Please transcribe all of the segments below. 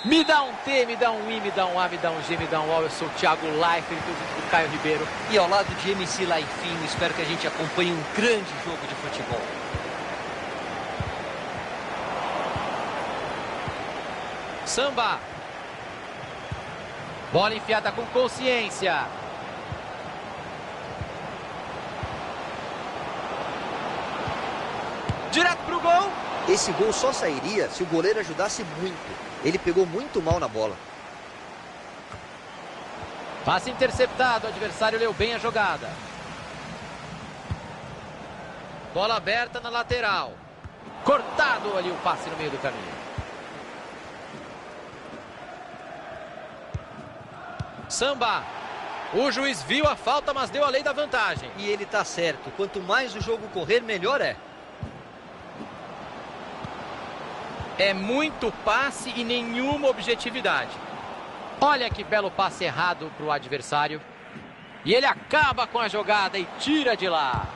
Me dá um T, me dá um I, me dá um A, me dá um G, me dá um O. Eu sou o Thiago Leifert, estou junto com o Caio Ribeiro. E ao lado de MC Laifinho, espero que a gente acompanhe um grande jogo de futebol. Samba. Bola enfiada com consciência. Direto pro gol. Esse gol só sairia se o goleiro ajudasse muito. Ele pegou muito mal na bola. Passe interceptado, o adversário leu bem a jogada. Bola aberta na lateral. Cortado ali o passe no meio do caminho. Samba. O juiz viu a falta, mas deu a lei da vantagem. E ele tá certo. Quanto mais o jogo correr, melhor é. É muito passe e nenhuma objetividade. Olha que belo passe errado para o adversário. E ele acaba com a jogada e tira de lá.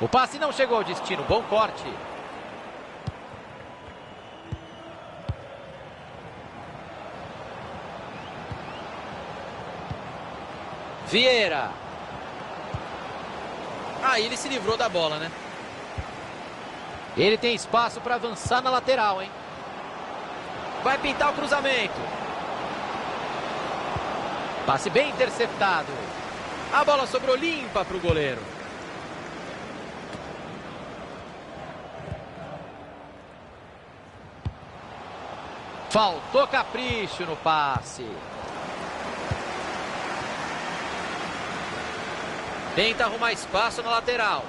O passe não chegou ao destino. Bom corte. Vieira. Aí ele se livrou da bola, né? Ele tem espaço para avançar na lateral, hein? Vai pintar o cruzamento. Passe bem interceptado. A bola sobrou limpa para o goleiro. Faltou capricho no passe. Tenta arrumar espaço na lateral.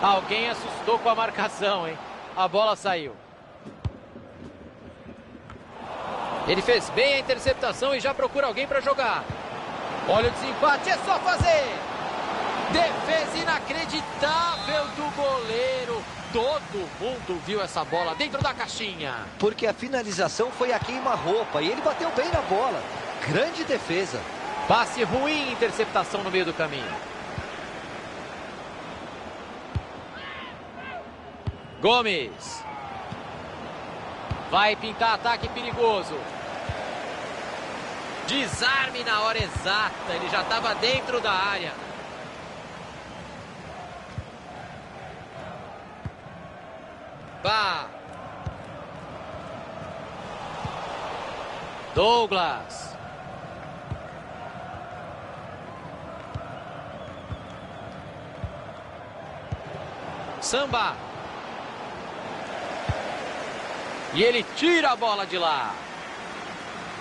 Alguém assustou com a marcação, hein? A bola saiu. Ele fez bem a interceptação e já procura alguém para jogar. Olha o desempate, é só fazer. Defesa inacreditável do goleiro. Todo mundo viu essa bola dentro da caixinha. Porque a finalização foi a queima-roupa e ele bateu bem na bola. Grande defesa. Passe ruim, interceptação no meio do caminho. Gomes. Vai pintar ataque perigoso. Desarme na hora exata. Ele já estava dentro da área. Bah. Douglas. Samba. E ele tira a bola de lá.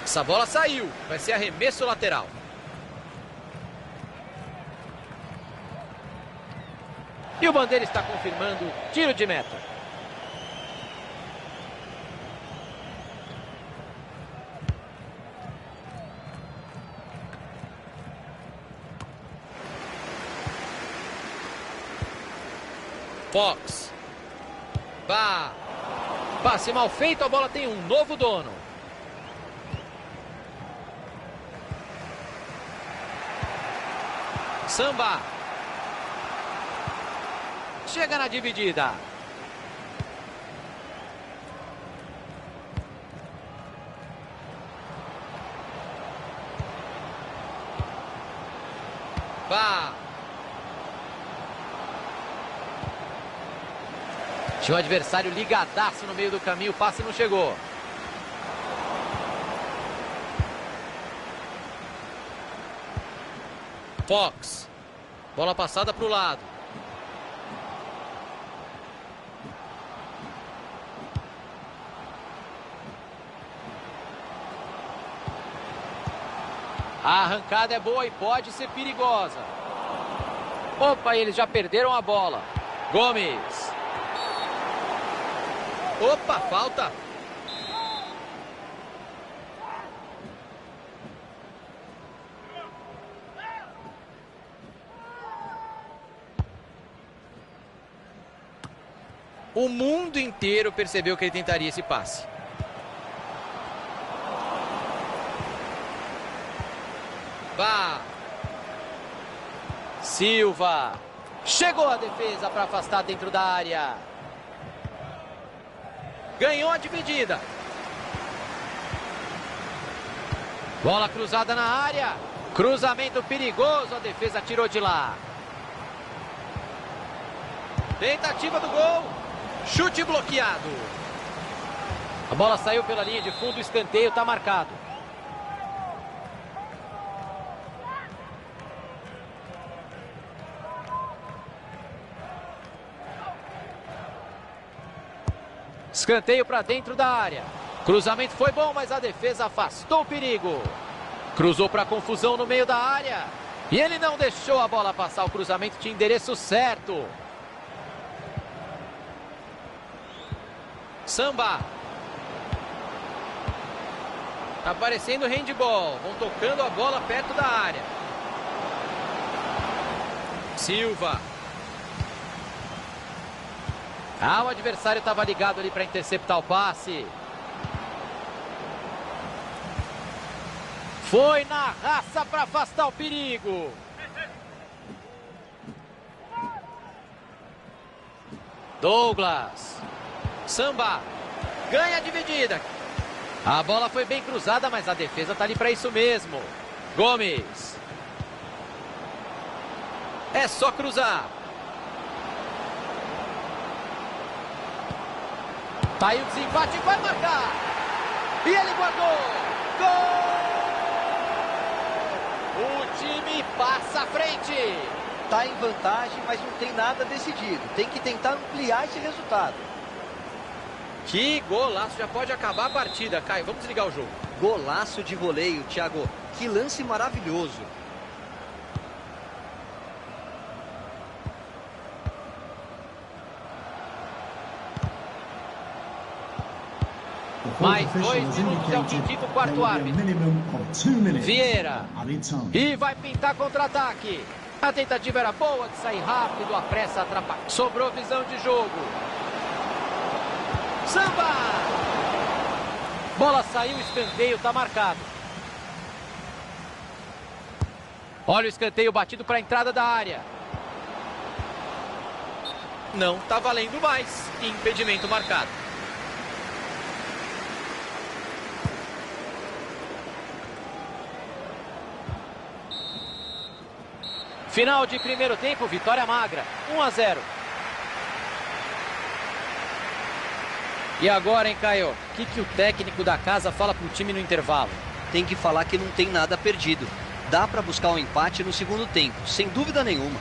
Essa bola saiu. Vai ser arremesso lateral. E o Bandeira está confirmando tiro de meta. Fox. Bah. Passe mal feito, a bola tem um novo dono. Samba. Chega na dividida. Vá. Tinha o adversário ligadaço no meio do caminho, o passe não chegou. Fox. Bola passada para o lado. A arrancada é boa e pode ser perigosa. Opa, eles já perderam a bola. Gomes. Opa, falta. O mundo inteiro percebeu que ele tentaria esse passe. Vá. Silva. Chegou a defesa para afastar dentro da área. Ganhou a dividida. Bola cruzada na área. Cruzamento perigoso, a defesa tirou de lá. Tentativa do gol. Chute bloqueado. A bola saiu pela linha de fundo, o escanteio está marcado. Escanteio para dentro da área. Cruzamento foi bom, mas a defesa afastou o perigo. Cruzou para confusão no meio da área. E ele não deixou a bola passar. O cruzamento tinha endereço certo. Samba. Tá aparecendo handball. Vão tocando a bola perto da área. Silva. O adversário estava ligado ali para interceptar o passe. Foi na raça para afastar o perigo. Douglas. Samba. Ganha a dividida. A bola foi bem cruzada, mas a defesa está ali para isso mesmo. Gomes. É só cruzar. Tá aí o desempate, vai marcar. E ele guardou. Gol! O time passa à frente. Tá em vantagem, mas não tem nada decidido. Tem que tentar ampliar esse resultado. Que golaço, já pode acabar a partida, Caio. Vamos desligar o jogo. Golaço de voleio, Thiago. Que lance maravilhoso. Mais 2 minutos é o que indica o quarto árbitro. Vieira. E vai pintar contra-ataque. A tentativa era boa de sair rápido, a pressa atrapalhou. Sobrou visão de jogo. Samba! Bola saiu, escanteio, está marcado. Olha o escanteio batido para a entrada da área. Não está valendo mais. Impedimento marcado. Final de primeiro tempo, vitória magra, 1-0. E agora, hein, Caio? O que o técnico da casa fala pro time no intervalo? Tem que falar que não tem nada perdido. Dá para buscar um empate no segundo tempo, sem dúvida nenhuma.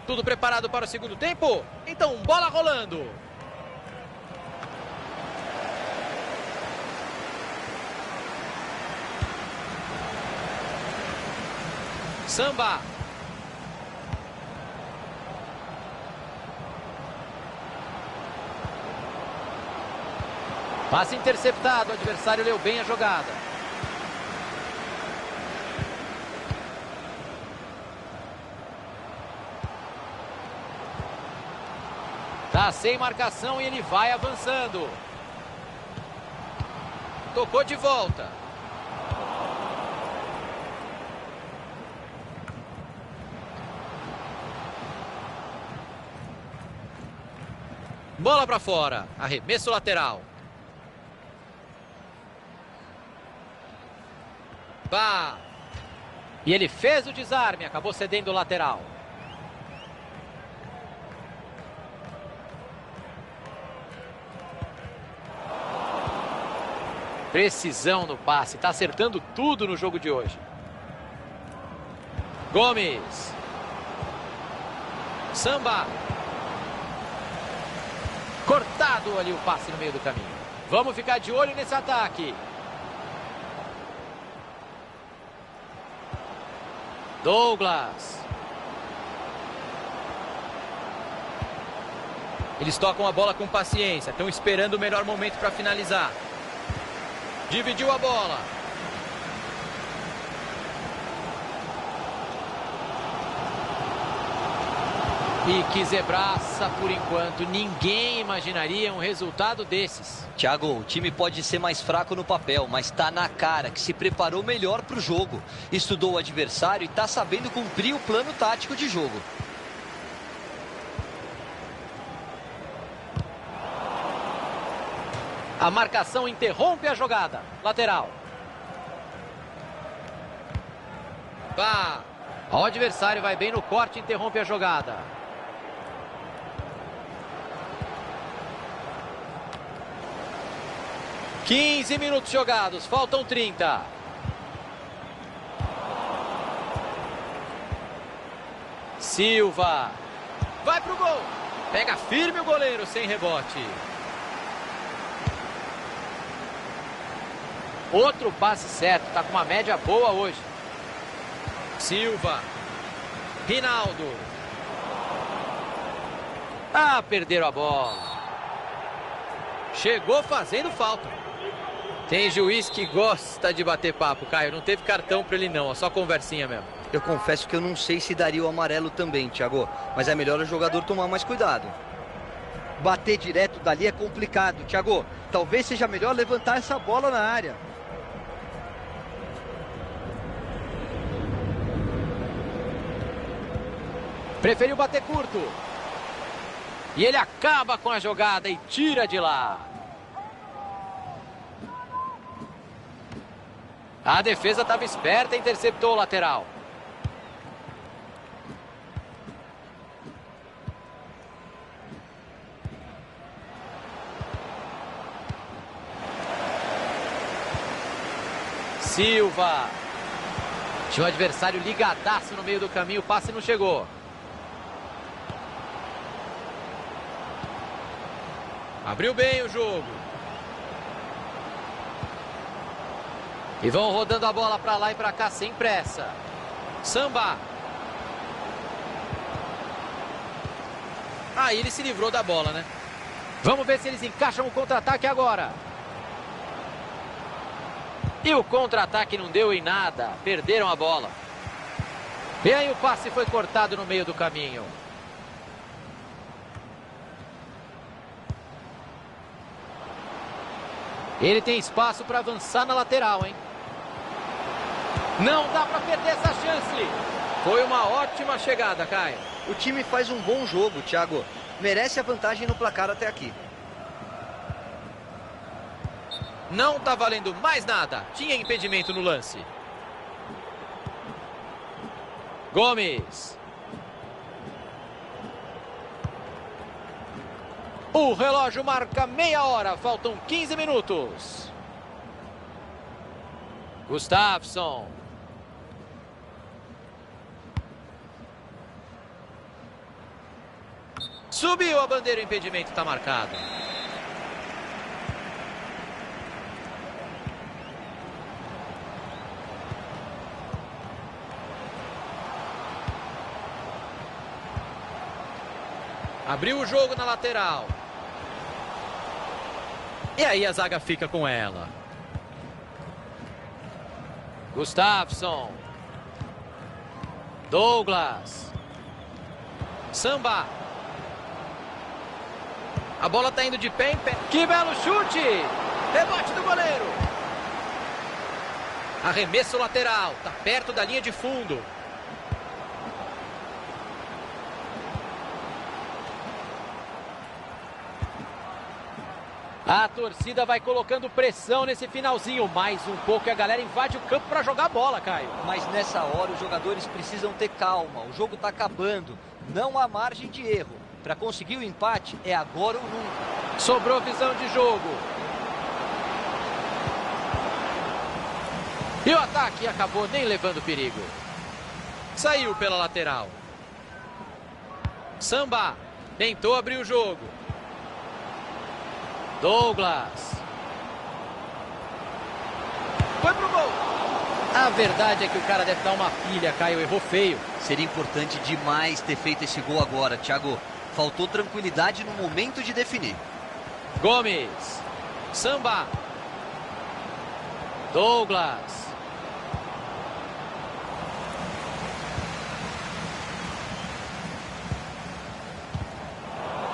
Tudo preparado para o segundo tempo? Então, bola rolando. Samba. Passe interceptado, o adversário leu bem a jogada. Tá sem marcação e ele vai avançando. Tocou de volta. Bola para fora. Arremesso lateral. Bah. E ele fez o desarme, acabou cedendo o lateral. Precisão no passe, está acertando tudo no jogo de hoje. Gomes. Samba. Cortado ali o passe no meio do caminho. Vamos ficar de olho nesse ataque. Douglas. Eles tocam a bola com paciência. Estão esperando o melhor momento para finalizar. Dividiu a bola. E que zebraça por enquanto. Ninguém imaginaria um resultado desses. Thiago, o time pode ser mais fraco no papel, mas está na cara que se preparou melhor para o jogo. Estudou o adversário e está sabendo cumprir o plano tático de jogo. A marcação interrompe a jogada. Lateral. Pá. O adversário vai bem no corte e interrompe a jogada. (15 minutos jogados, faltam 30. Silva. Vai pro gol. Pega firme o goleiro sem rebote. Outro passe certo, tá com uma média boa hoje. Silva. Rinaldo. Ah, perderam a bola. Chegou fazendo falta. Tem juiz que gosta de bater papo, Caio. Não teve cartão pra ele não, só conversinha mesmo. Eu confesso que eu não sei se daria o amarelo também, Thiago. Mas é melhor o jogador tomar mais cuidado. Bater direto dali é complicado, Thiago. Talvez seja melhor levantar essa bola na área. Preferiu bater curto. E ele acaba com a jogada e tira de lá. A defesa estava esperta e interceptou o lateral. Silva. Tinha o adversário ligadaço no meio do caminho, o passe não chegou. Abriu bem o jogo. E vão rodando a bola para lá e para cá sem pressa. Samba. Aí ele se livrou da bola, né? Vamos ver se eles encaixam o contra-ataque agora. E o contra-ataque não deu em nada. Perderam a bola. E aí o passe foi cortado no meio do caminho. Ele tem espaço para avançar na lateral, hein? Não dá para perder essa chance. Foi uma ótima chegada, Caio. O time faz um bom jogo, Thiago. Merece a vantagem no placar até aqui. Não tá valendo mais nada. Tinha impedimento no lance. Gomes. O relógio marca meia hora. Faltam 15 minutos. Gustafsson. Subiu a bandeira, o impedimento está marcado. Abriu o jogo na lateral. E aí a zaga fica com ela. Gustafsson. Douglas. Samba. A bola está indo de pé em pé. Que belo chute! Rebote do goleiro. Arremesso lateral. Está perto da linha de fundo. A torcida vai colocando pressão nesse finalzinho. Mais um pouco e a galera invade o campo para jogar a bola, Caio. Mas nessa hora os jogadores precisam ter calma. O jogo está acabando. Não há margem de erro. Para conseguir o empate é agora ou nunca. Sobrou visão de jogo. E o ataque acabou nem levando perigo. Saiu pela lateral. Samba tentou abrir o jogo. Douglas. Foi pro gol. A verdade é que o cara deve dar uma pilha, Caio. Errou feio. Seria importante demais ter feito esse gol agora, Thiago. Faltou tranquilidade no momento de definir. Gomes. Samba. Douglas.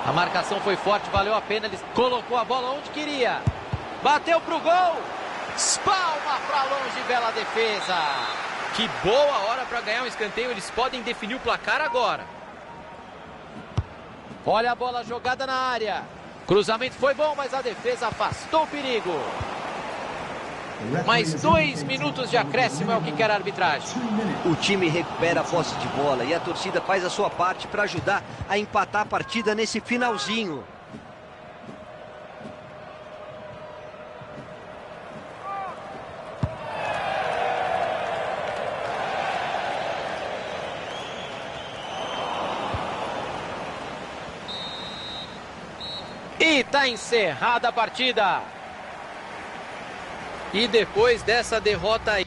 A marcação foi forte, valeu a pena. Ele colocou a bola onde queria. Bateu pro gol. Espalma pra longe, bela defesa. Que boa hora para ganhar um escanteio. Eles podem definir o placar agora. Olha a bola jogada na área. Cruzamento foi bom, mas a defesa afastou o perigo. Mais 2 minutos de acréscimo é o que quer a arbitragem. O time recupera a posse de bola e a torcida faz a sua parte para ajudar a empatar a partida nesse finalzinho. E tá encerrada a partida. E depois dessa derrota aí,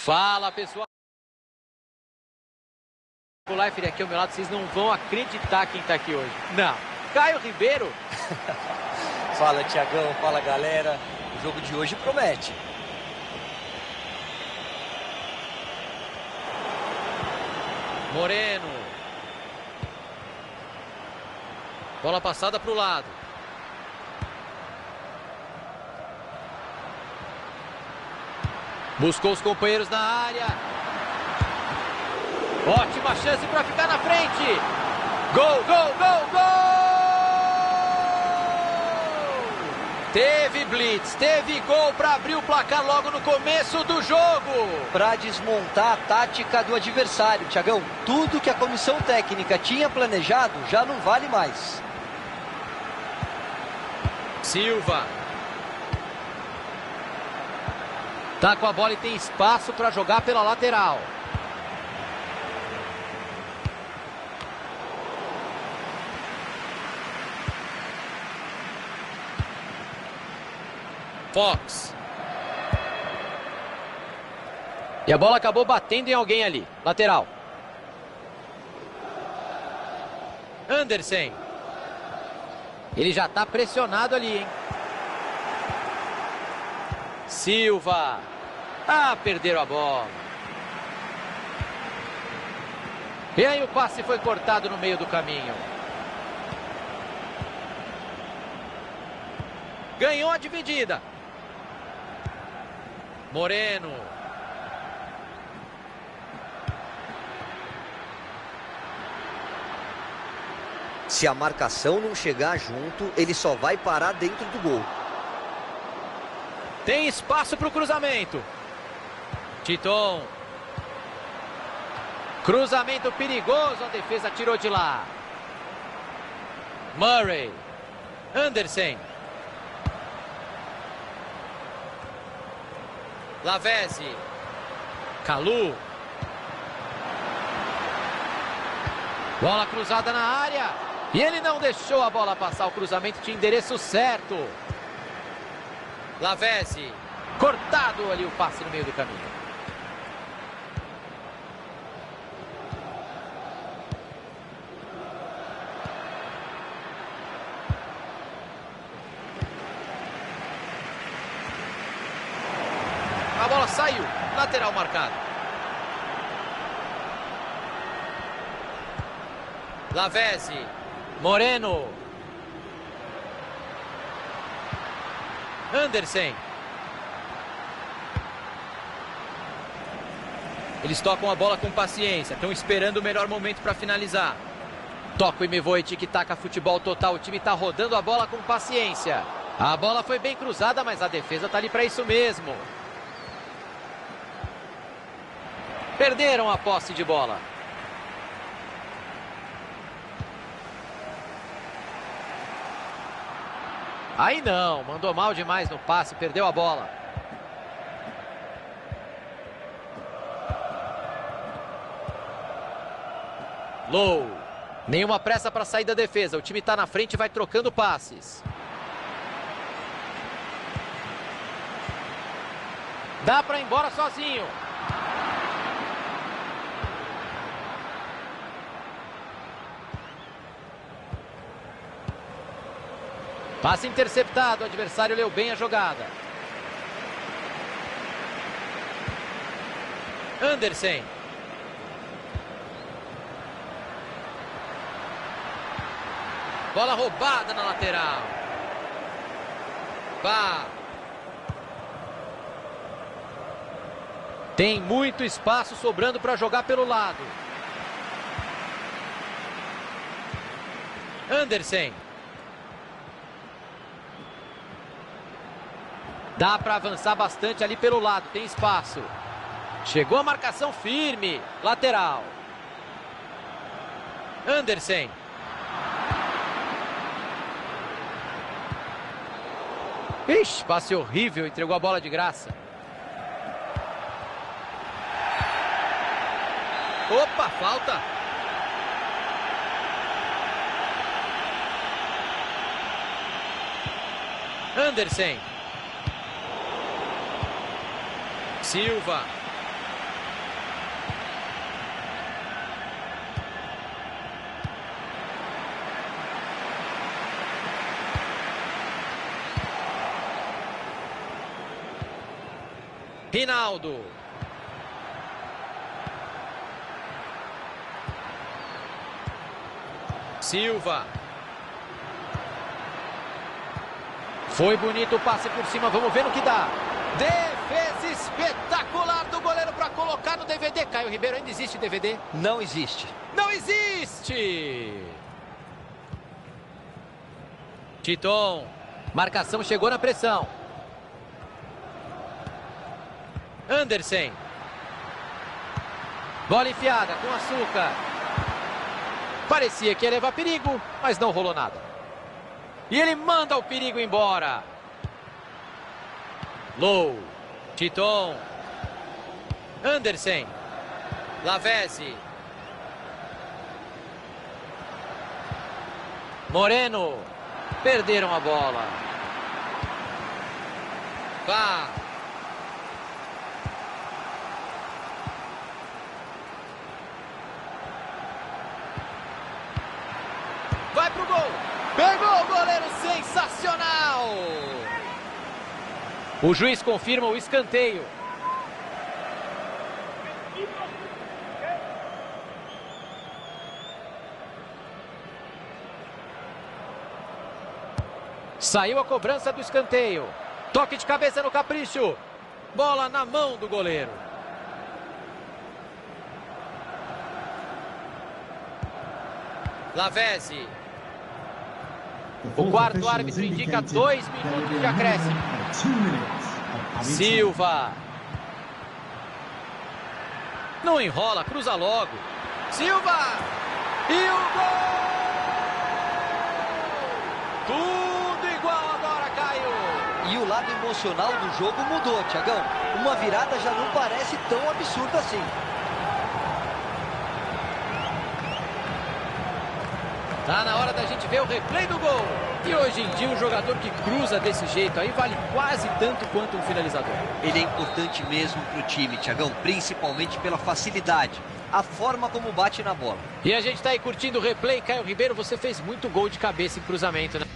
Fala, pessoal. O Life aqui ao meu lado, vocês não vão acreditar quem tá aqui hoje. Não. Caio Ribeiro. Fala, Thiagão. Fala, galera. O jogo de hoje promete. Moreno. Bola passada para o lado. Buscou os companheiros na área. Ótima chance para ficar na frente. Gol, gol, gol, gol! Teve blitz, teve gol para abrir o placar logo no começo do jogo. Para desmontar a tática do adversário, Thiagão. Tudo que a comissão técnica tinha planejado já não vale mais. Silva. Tá com a bola e tem espaço para jogar pela lateral. Fox. E a bola acabou batendo em alguém ali. Lateral. Anderson. Ele já está pressionado ali, hein? Silva. Ah, perderam a bola. E aí o passe foi cortado no meio do caminho. Ganhou a dividida. Moreno. Se a marcação não chegar junto, ele só vai parar dentro do gol. Tem espaço para o cruzamento. Titon. Cruzamento perigoso, a defesa tirou de lá. Murray. Anderson. Lavezzi. Calu. Bola cruzada na área. E ele não deixou a bola passar. O cruzamento tinha endereço certo. Lavezzi. Cortado ali o passe no meio do caminho. A bola saiu. Lateral marcado. Lavezzi. Moreno. Anderson. Eles tocam a bola com paciência. Estão esperando o melhor momento para finalizar. Toca e me voe, tic-tac, futebol total. O time está rodando a bola com paciência. A bola foi bem cruzada, mas a defesa está ali para isso mesmo. Perderam a posse de bola. Aí não, mandou mal demais no passe, perdeu a bola. Low. Nenhuma pressa para sair da defesa. O time está na frente e vai trocando passes. Dá para ir embora sozinho. Passe interceptado, o adversário leu bem a jogada. Anderson. Bola roubada na lateral. Vá. Tem muito espaço sobrando para jogar pelo lado. Anderson. Dá para avançar bastante ali pelo lado, tem espaço. Chegou a marcação firme, lateral. Anderson. Ixi, passe horrível, entregou a bola de graça. Opa, falta. Anderson. Silva. Rinaldo. Silva. Foi bonito o passe por cima, vamos ver no que dá. Defesa espetacular do goleiro para colocar no DVD. Caio Ribeiro, ainda existe DVD? Não existe. Não existe! Titon. Marcação chegou na pressão. Andersen. Bola enfiada com açúcar. Parecia que ia levar perigo, mas não rolou nada. E ele manda o perigo embora. Low. Titon. Andersen. Lavezzi. Moreno. Perderam a bola. Vá. Vai pro gol. Pegou o goleiro, sensacional. O juiz confirma o escanteio. Saiu a cobrança do escanteio. Toque de cabeça no capricho. Bola na mão do goleiro. Lavezzi. O quarto árbitro indica 2 minutos de acréscimo. Silva. Não enrola, cruza logo. Silva. E o gol! Tudo igual agora, Caio. E o lado emocional do jogo mudou, Thiagão. Uma virada já não parece tão absurda assim. Tá na hora da gente ver o replay do gol. E hoje em dia um jogador que cruza desse jeito aí vale quase tanto quanto um finalizador. Ele é importante mesmo pro time, Thiagão, principalmente pela facilidade, a forma como bate na bola. E a gente tá aí curtindo o replay. Caio Ribeiro, você fez muito gol de cabeça em cruzamento, né?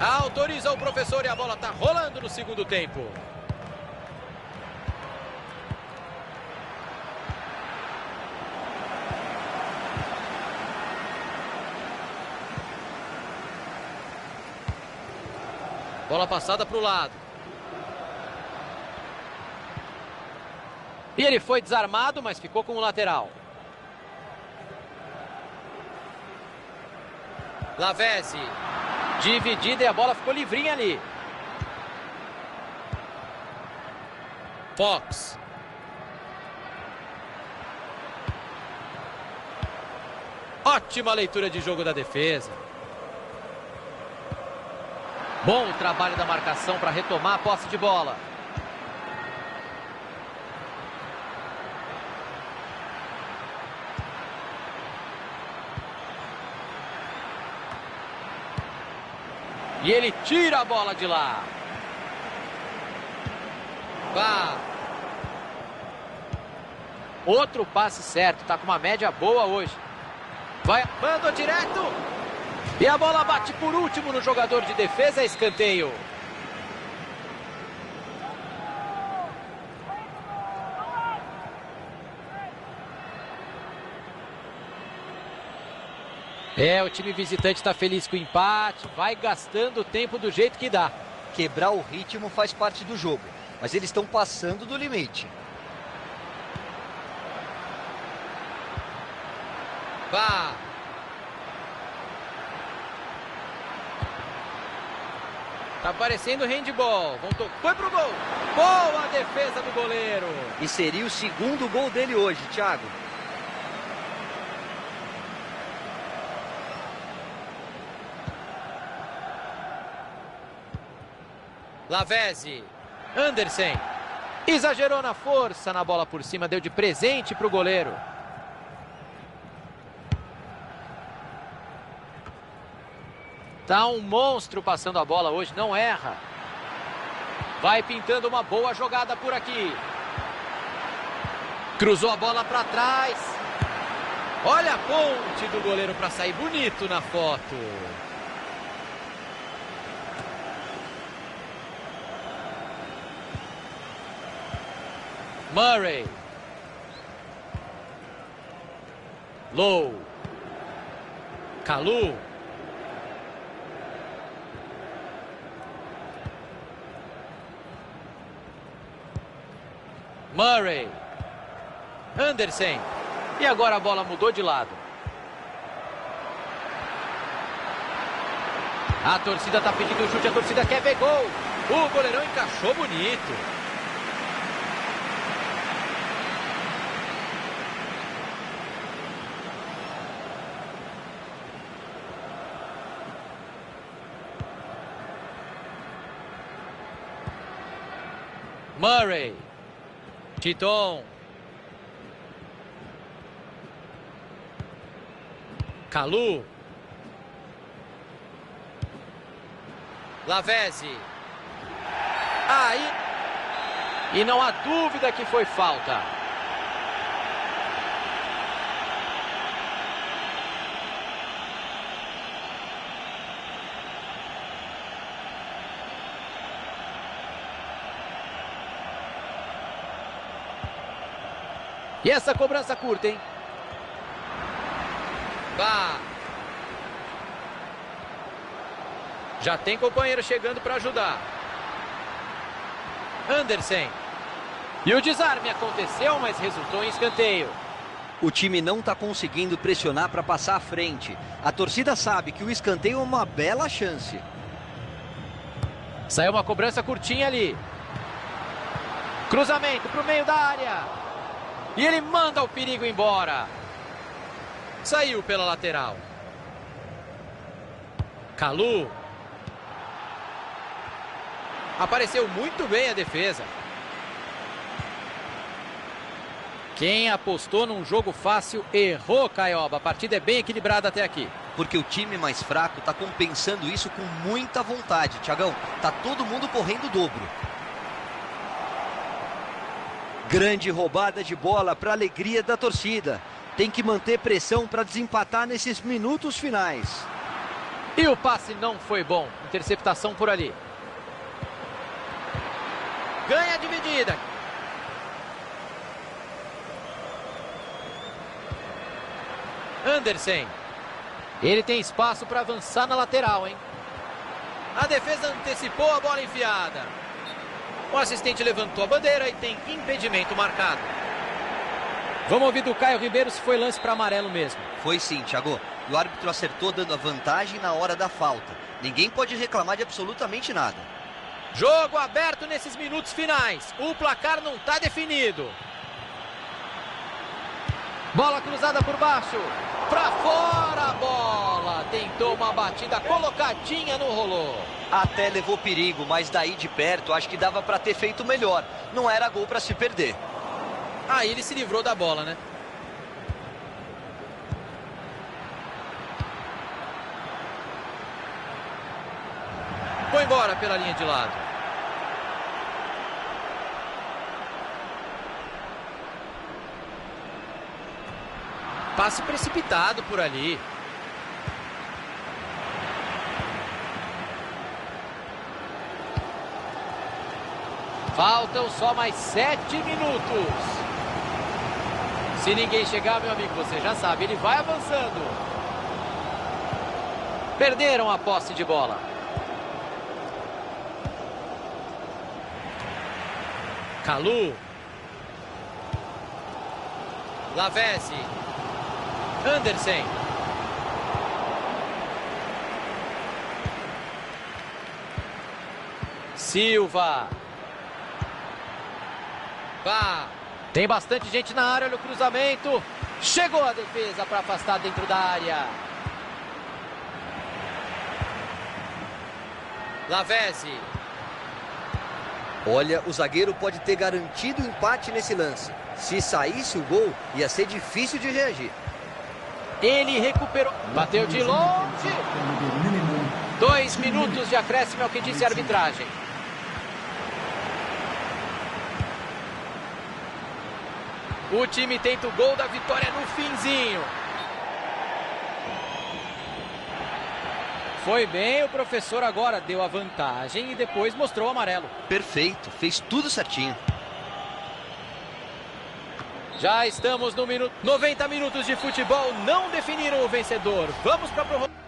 Autoriza o professor e a bola está rolando no segundo tempo. Bola passada para o lado. E ele foi desarmado, mas ficou com o lateral. Lavezzi. Dividida e a bola ficou livrinha ali. Fox. Ótima leitura de jogo da defesa. Bom o trabalho da marcação para retomar a posse de bola. E ele tira a bola de lá. Vá. Outro passe certo. Tá com uma média boa hoje. Vai, mandou direto. E a bola bate por último no jogador de defesa. Escanteio. O time visitante está feliz com o empate, vai gastando o tempo do jeito que dá. Quebrar o ritmo faz parte do jogo, mas eles estão passando do limite. Tá parecendo handball. Voltou, foi pro gol. Boa defesa do goleiro. E seria o segundo gol dele hoje, Thiago. Lavezzi. Andersen. Exagerou na força na bola por cima. Deu de presente pro goleiro. Tá um monstro passando a bola hoje, não erra. Vai pintando uma boa jogada por aqui. Cruzou a bola para trás. Olha a ponte do goleiro para sair bonito na foto. Murray. Low. Kalu. Murray. Andersen. E agora a bola mudou de lado. A torcida tá pedindo o chute, a torcida quer ver gol. O goleirão encaixou bonito. Murray. Titon. Kalu. Lavezzi. Aí. E não há dúvida que foi falta. E essa cobrança curta, hein? Bah. Já tem companheiro chegando para ajudar. Andersen. E o desarme aconteceu, mas resultou em escanteio. O time não está conseguindo pressionar para passar à frente. A torcida sabe que o escanteio é uma bela chance. Saiu uma cobrança curtinha ali. Cruzamento para o meio da área. E ele manda o perigo embora. Saiu pela lateral. Kalu. Apareceu muito bem a defesa. Quem apostou num jogo fácil errou, Caioba. A partida é bem equilibrada até aqui. Porque o time mais fraco está compensando isso com muita vontade, Thiagão. Tá todo mundo correndo o dobro. Grande roubada de bola para a alegria da torcida. Tem que manter pressão para desempatar nesses minutos finais. E o passe não foi bom. Interceptação por ali. Ganha a dividida. Andersen. Ele tem espaço para avançar na lateral, hein? A defesa antecipou a bola enfiada. O assistente levantou a bandeira e tem impedimento marcado. Vamos ouvir do Caio Ribeiro se foi lance para amarelo mesmo. Foi sim, Thiago. E o árbitro acertou dando a vantagem na hora da falta. Ninguém pode reclamar de absolutamente nada. Jogo aberto nesses minutos finais. O placar não está definido. Bola cruzada por baixo. Para fora a bola. Tentou uma batida colocadinha, não rolou. Até levou perigo, mas daí de perto acho que dava para ter feito melhor. Não era gol para se perder. Aí ele se livrou da bola, né? Foi embora pela linha de lado. Passe precipitado por ali. Faltam só mais 7 minutos. Se ninguém chegar, meu amigo, você já sabe, ele vai avançando. Perderam a posse de bola. Kalu. Lavezzi. Andersen. Silva. Tem bastante gente na área, olha o cruzamento. Chegou a defesa para afastar dentro da área. Lavezzi. Olha, o zagueiro pode ter garantido o empate nesse lance. Se saísse o gol, ia ser difícil de reagir. Ele recuperou. Bateu de longe. 2 minutos de acréscimo é o que disse a arbitragem. O time tenta o gol da vitória no finzinho. Foi bem, o professor agora deu a vantagem e depois mostrou o amarelo. Perfeito, fez tudo certinho. Já estamos no minuto. 90 minutos de futebol, não definiram o vencedor. Vamos para a prorrogação.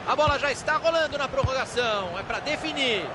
A bola já está rolando na prorrogação, é para definir.